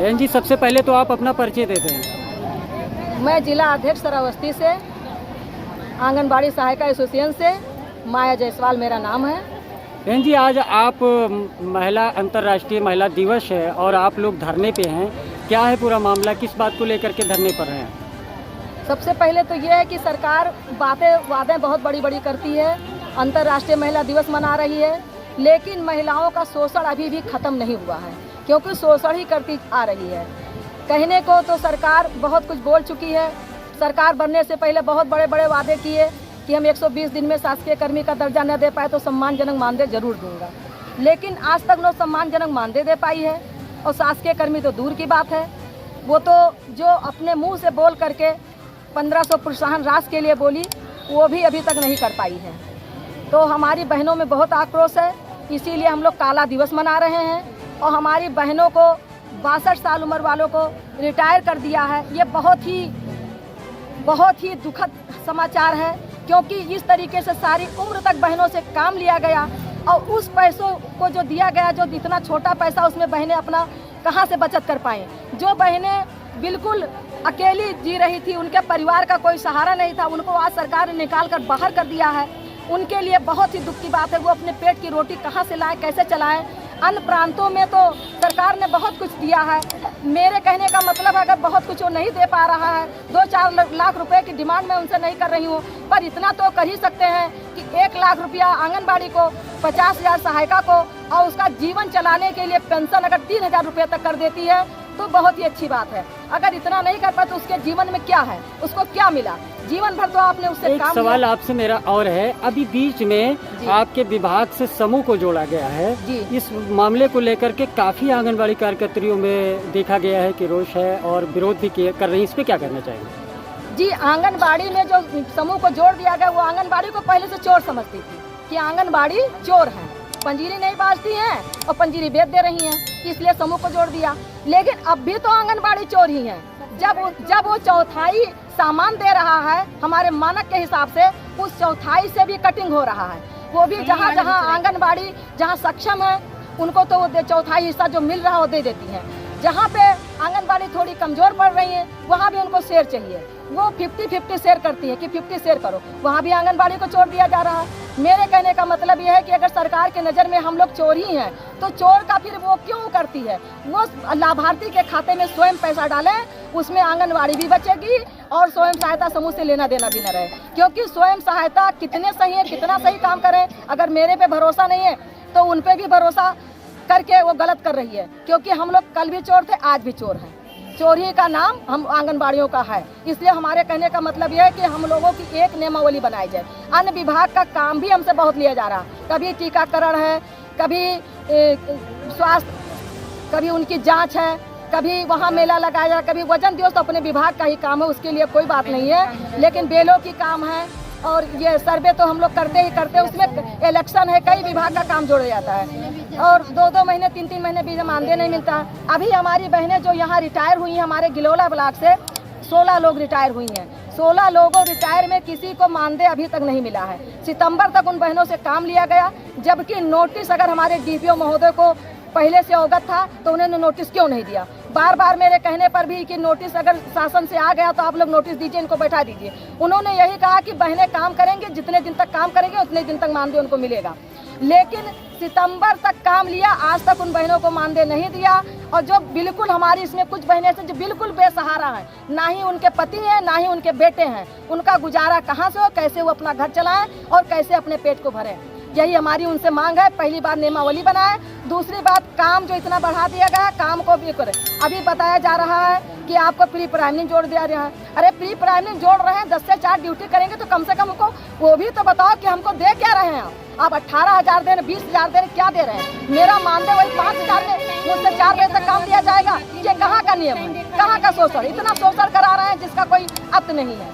बहन जी, सबसे पहले तो आप अपना परिचय दे दें। मैं जिला अध्यक्ष श्रावस्ती से, आंगनबाड़ी सहायिका एसोसिएशन से माया जायसवाल मेरा नाम है। बहन जी, आज आप महिला अंतर्राष्ट्रीय महिला दिवस है और आप लोग धरने पे हैं। क्या है पूरा मामला, किस बात को लेकर के धरने पर हैं? सबसे पहले तो ये है कि सरकार वादे बहुत बड़ी बड़ी करती है, अंतर्राष्ट्रीय महिला दिवस मना रही है, लेकिन महिलाओं का शोषण अभी भी खत्म नहीं हुआ है, क्योंकि शोषण ही करती आ रही है। कहने को तो सरकार बहुत कुछ बोल चुकी है। सरकार बनने से पहले बहुत बड़े बड़े वादे किए कि हम 120 दिन में शासकीय कर्मी का दर्जा न दे पाए तो सम्मानजनक मानदेय जरूर दूंगा, लेकिन आज तक लोग सम्मानजनक मानदेय दे पाई है, और शासकीय कर्मी तो दूर की बात है। वो तो जो अपने मुंह से बोल करके 1500 प्रोत्साहन राशि के लिए बोली, वो भी अभी तक नहीं कर पाई है। तो हमारी बहनों में बहुत आक्रोश है, इसीलिए हम लोग काला दिवस मना रहे हैं। और हमारी बहनों को 62 साल उम्र वालों को रिटायर कर दिया है। ये बहुत ही दुखद समाचार है, क्योंकि इस तरीके से सारी उम्र तक बहनों से काम लिया गया, और उस पैसों को जो दिया गया, जो इतना छोटा पैसा, उसमें बहनें अपना कहाँ से बचत कर पाएँ। जो बहनें बिल्कुल अकेली जी रही थी, उनके परिवार का कोई सहारा नहीं था, उनको आज सरकार ने निकाल कर बाहर कर दिया है। उनके लिए बहुत ही दुख की बात है। वो अपने पेट की रोटी कहाँ से लाएं, कैसे चलाएं। अन्य प्रांतों में तो सरकार ने बहुत कुछ दिया है। मेरे कहने का मतलब, अगर बहुत कुछ वो नहीं दे पा रहा है, 2-4 लाख रुपए की डिमांड मैं उनसे नहीं कर रही हूँ, पर इतना तो कर ही सकते हैं कि 1 लाख रुपया आंगनबाड़ी को, 50,000 सहायिका को, और उसका जीवन चलाने के लिए पेंशन अगर 3,000 रुपये तक कर देती है तो बहुत ही अच्छी बात है। अगर इतना नहीं कर पाए तो उसके जीवन में क्या है, उसको क्या मिला? जीवन भर तो आपने उससे एक सवाल आपसे मेरा और है, अभी बीच में आपके विभाग से समूह को जोड़ा गया है जी। इस मामले को लेकर के काफी आंगनबाड़ी कार्यकर्तियों में देखा गया है कि रोष है और विरोध भी कर रही है, इस पे क्या करना चाहिए? जी, आंगनबाड़ी में जो समूह को जोड़ दिया गया, वो आंगनबाड़ी को पहले से चोर समझती थी कि आंगनबाड़ी चोर है, पंजीरी नहीं बाजती हैं और पंजीरी बेच दे रही हैं, इसलिए समूह को जोड़ दिया। लेकिन अब भी तो आंगनबाड़ी चोर ही है। जब वो चौथाई सामान दे रहा है हमारे मानक के हिसाब से, उस चौथाई से भी कटिंग हो रहा है। वो भी जहाँ जहाँ आंगनबाड़ी जहाँ सक्षम है, उनको तो वो चौथाई हिस्सा जो मिल रहा है वो दे देती है। जहाँ पे आंगनबाड़ी थोड़ी कमजोर पड़ रही है, वहाँ भी उनको शेयर चाहिए। वो 50-50 शेयर करती है कि 50 शेयर करो, वहाँ भी आंगनबाड़ी को छोड़ दिया जा रहा है। मेरे कहने का मतलब यह है कि अगर सरकार के नज़र में हम लोग चोर ही हैं, तो चोर का फिर वो क्यों करती है? वो लाभार्थी के खाते में स्वयं पैसा डालें, उसमें आंगनबाड़ी भी बचेगी और स्वयं सहायता समूह से लेना देना भी न रहे। क्योंकि स्वयं सहायता कितने सही है, कितना सही काम करें, अगर मेरे पे भरोसा नहीं है तो उन पे भी भरोसा करके वो गलत कर रही है। क्योंकि हम लोग कल भी चोर थे, आज भी चोर हैं। चोरी का नाम हम आंगनबाड़ियों का है। इसलिए हमारे कहने का मतलब यह है कि हम लोगों की एक नियमावली बनाई जाए। अन्य विभाग का काम भी हमसे बहुत लिया जा रहा, कभी टीकाकरण है, कभी स्वास्थ्य, कभी उनकी जांच है, कभी वहाँ मेला लगाया जाए, कभी वजन दिवस, तो अपने विभाग का ही काम है, उसके लिए कोई बात नहीं है। लेकिन बेलों की काम है, और ये सर्वे तो हम लोग करते ही करते, उसमें इलेक्शन है, कई विभाग का काम जोड़ा जाता है, और 2-2 महीने 3-3 महीने भी मानदेय नहीं मिलता। अभी हमारी बहनें जो यहाँ रिटायर हुई हैं, हमारे गिलोला ब्लॉक से 16 लोग रिटायर हुई हैं। 16 लोगों रिटायर में किसी को मानदेय अभी तक नहीं मिला है। सितंबर तक उन बहनों से काम लिया गया, जबकि नोटिस अगर हमारे DPO महोदय को पहले से अवगत था तो उन्होंने नोटिस क्यों नहीं दिया? बार बार मेरे कहने पर भी कि नोटिस अगर शासन से आ गया तो आप लोग नोटिस दीजिए, इनको बैठा दीजिए। उन्होंने यही कहा कि बहनें काम करेंगे, जितने दिन तक काम करेंगे उतने दिन तक मानदेय उनको मिलेगा। लेकिन सितंबर तक काम लिया, आज तक उन बहनों को मानदेय नहीं दिया। और जो बिल्कुल हमारी इसमें कुछ बहनें से जो बिल्कुल बेसहारा हैं, ना ही उनके पति हैं, ना ही उनके बेटे हैं, उनका गुजारा कहाँ से हो, कैसे वो अपना घर चलाएं और कैसे अपने पेट को भरें, यही हमारी उनसे मांग है। पहली बार नियमावली बनाए, दूसरी बात काम जो इतना बढ़ा दिया गया है, काम को भी करें। अभी बताया जा रहा है कि आपको प्री प्राइमरी जोड़ दिया गया है। अरे प्री प्राइमरी जोड़ रहे हैं, 10 से 4 ड्यूटी करेंगे तो कम से कम हमको वो भी तो बताओ कि हमको दे क्या रहे हैं आप 18,000 दे रहे, 20,000 दे रहे, क्या दे रहे हैं? मेरा मानदेय वही 5,000 में, मुझसे 4 बजे तक काम दिया जाएगा। ये कहाँ का नियम है, कहाँ का शोषण? इतना शोषण करा रहे हैं जिसका कोई अंत नहीं है।